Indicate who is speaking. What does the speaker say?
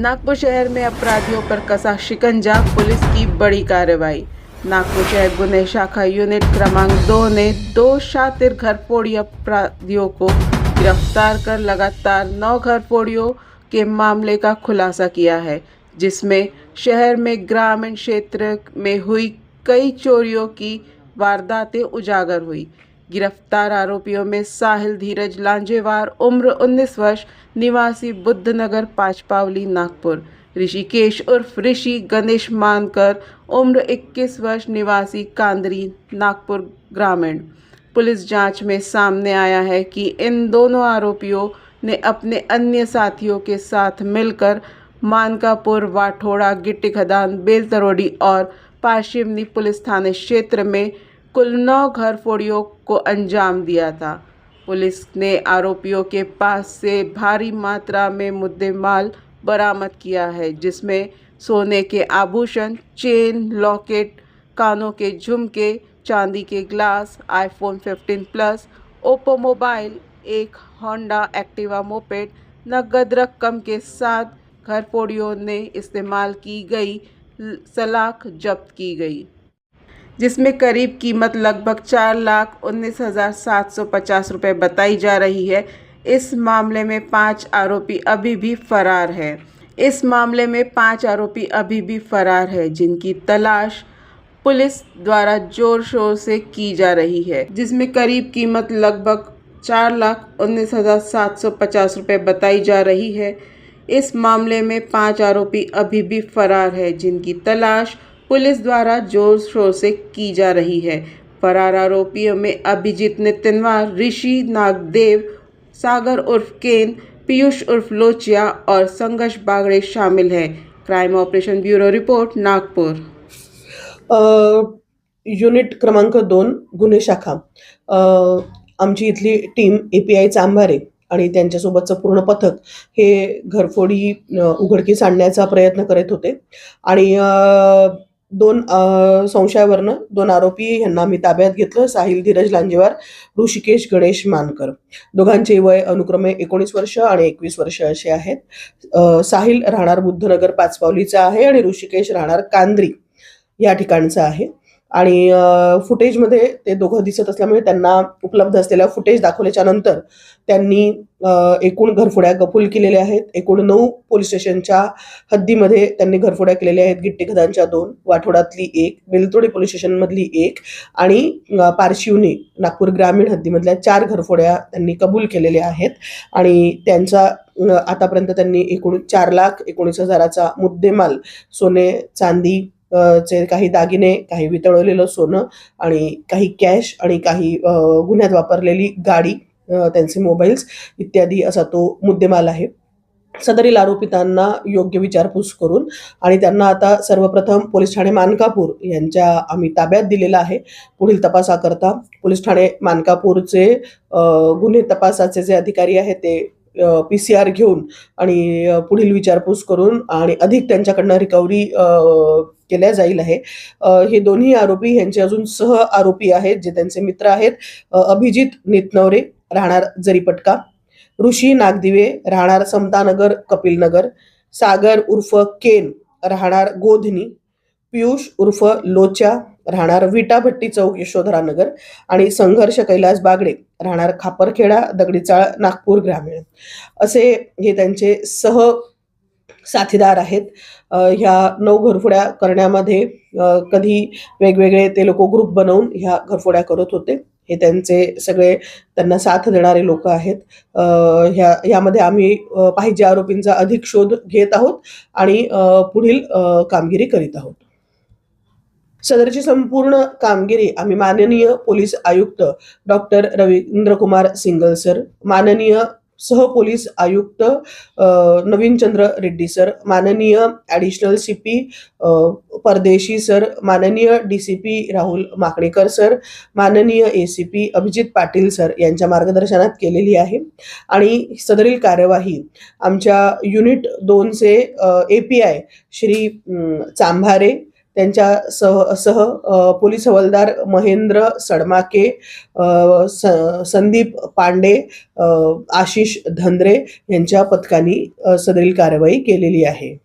Speaker 1: नागपुर शहर में अपराधियों पर कसा शिकंजा, पुलिस की बड़ी कार्रवाई। नागपुर शहर गुन्हे शाखा यूनिट क्रमांक 2 ने 2 शातिर घरफोड़ी अपराधियों को गिरफ्तार कर लगातार 9 घरफोड़ियों के मामले का खुलासा किया है, जिसमें शहर में ग्रामीण क्षेत्र में हुई कई चोरियों की वारदातें उजागर हुई। गिरफ्तार आरोपियों में साहिल धीरज लांजेवार उम्र 19 वर्ष निवासी बुद्धनगर पांचपावली नागपुर, ऋषिकेश उर्फ ऋषि गणेश मानकर उम्र 21 वर्ष निवासी कांदरी नागपुर ग्रामीण। पुलिस जांच में सामने आया है कि इन दोनों आरोपियों ने अपने अन्य साथियों के साथ मिलकर मानकापुर, वाठोड़ा, गिट्टी खदान, बेलतरोड़ी और पाशिमनी पुलिस थाने क्षेत्र में कुल 9 घरफोड़ियों को अंजाम दिया था। पुलिस ने आरोपियों के पास से भारी मात्रा में मुद्देमाल बरामद किया है, जिसमें सोने के आभूषण, चेन, लॉकेट, कानों के झुमके, चांदी के glass, iPhone 15 plus, Oppo mobile, एक होंडा एक्टिवा मोपेड, नगद रकम के साथ घरफोड़ियों ने इस्तेमाल की गई सलाख जब्त की गई, जिसमें करीब कीमत लगभग 4,19,750 रुपये बताई जा रही है। इस मामले में 5 आरोपी अभी भी फरार है, जिनकी तलाश पुलिस द्वारा जोर शोर से की जा रही है, जिसमें करीब कीमत लगभग 4,19,750 रुपये बताई जा रही है। इस मामले में 5 आरोपी अभी भी फरार है, जिनकी तलाश पुलिस द्वारा जोर शोर से की जा रही है। फरार आरोपियों में अभिजीत नितिनवार, ऋषि नागदेव, सागर उर्फ केन, पीयूष उर्फ लोचिया और संघर्ष बागड़े शामिल हैं। Crime operation bureau report, Nagpur.
Speaker 2: Unit क्रमांक 2 गुन्हे शाखा, आमची इथली टीम API चांभारे आणि त्यांच्यासोबतचं पूर्ण पथक हे घरफोडी उघडकीस आणण्याचा प्रयत्न करत होते आणि 2 संशयावरनं 2 आरोपी यांना आम्ही ताब्यात घेतलं. साहिल धीरज लांजेवार, ऋषिकेश गणेश मानकर. दोघांचे वय अनुक्रमे 19 वर्ष आणि 21 वर्ष असे आहेत. साहिल राहणार बुद्धनगर पाचपावलीचा आहे आणि ऋषिकेश राहणार कांद्री या ठिकाणचा आहे. आणि फुटेजमध्ये ते दोघं दिसत असल्यामुळे त्यांना उपलब्ध असलेल्या फुटेज दाखवल्याच्या नंतर त्यांनी एकूण घरफोड्या कबूल केलेल्या आहेत. एकूण 9 पोलीस स्टेशनच्या हद्दीमध्ये त्यांनी घरफोड्या केलेल्या आहेत. गिट्टी खदानच्या 2, वाठोडातली 1, बेलतोडे पोलीस स्टेशनमधली 1 आणि पारशिवनी नागपूर ग्रामीण हद्दीमधल्या 4 घरफोड्या त्यांनी कबूल केलेल्या आहेत. आणि त्यांचा आतापर्यंत त्यांनी एकूण 4,19,000चा मुद्देमाल, सोने, चांदी चे काही दागिने, काही वितळवलेलं सोनं आणि काही कॅश आणि काही गुन्ह्यात वापरलेली गाडी, त्यांचे मोबाईल्स इत्यादी असा तो मुद्देमाल आहे. सदरील आरोपितांना योग्य विचारपूस करून आणि त्यांना आता सर्वप्रथम पोलीस ठाणे मानकापूर यांच्या आम्ही ताब्यात दिलेला आहे. पुढील तपासाकरता पोलीस ठाणे मानकापूरचे गुन्हे तपासाचे जे अधिकारी आहेत ते PCR घेऊन आणि पुढील विचारपूस करून आणि अधिक त्यांच्याकडनं रिकव्हरी केल्या जाईल आहे. हे दोन्ही आरोपी यांचे अजून सह आरोपी आहेत, जे त्यांचे मित्र आहेत. अभिजीत नितनवरे राहणार जरीपटका, ऋषी नागदिवे राहणार समतानगर कपिलनगर, सागर उर्फ केन राहणार गोधनी, पीयूष उर्फ लोचा राहणार विटाभट्टी चौक यशोधरानगर आणि संघर्ष कैलास बागडे राहणार खापरखेडा दगडीचाळ नागपूर ग्रामीण असे हे त्यांचे सह साथीदार आहेत. ह्या 9 घरफोड्या करण्यामध्ये कधी वेगवेगळे ते लोक ग्रुप बनवून ह्या घरफोड्या करत होते. हे त्यांचे सगळे त्यांना साथ देणारे लोक आहेत. ह्यामध्ये आम्ही पाहिजे आरोपींचा अधिक शोध घेत आहोत आणि पुढील कामगिरी करीत आहोत. सदरची संपूर्ण कामगिरी आम्ही माननीय पोलीस आयुक्त डॉक्टर रवींद्रकुमार सिंगल सर, माननीय सहपोलीस आयुक्त नवीनचंद्र रेड्डी सर, माननीय ॲडिशनल CP परदेशी सर, माननीय DCP राहुल माकणेकर सर, माननीय ACP अभिजित पाटील सर यांच्या मार्गदर्शनात केलेली आहे. आणि सदरील कार्यवाही आमच्या युनिट 2चे API श्री चांभारे, त्यांच्या सह पोलीस हवालदार महेंद्र सडमाके, संदीप पांडे, आशिष धंद्रे यांच्या पथकाने सदरील कारवाई केलेली आहे.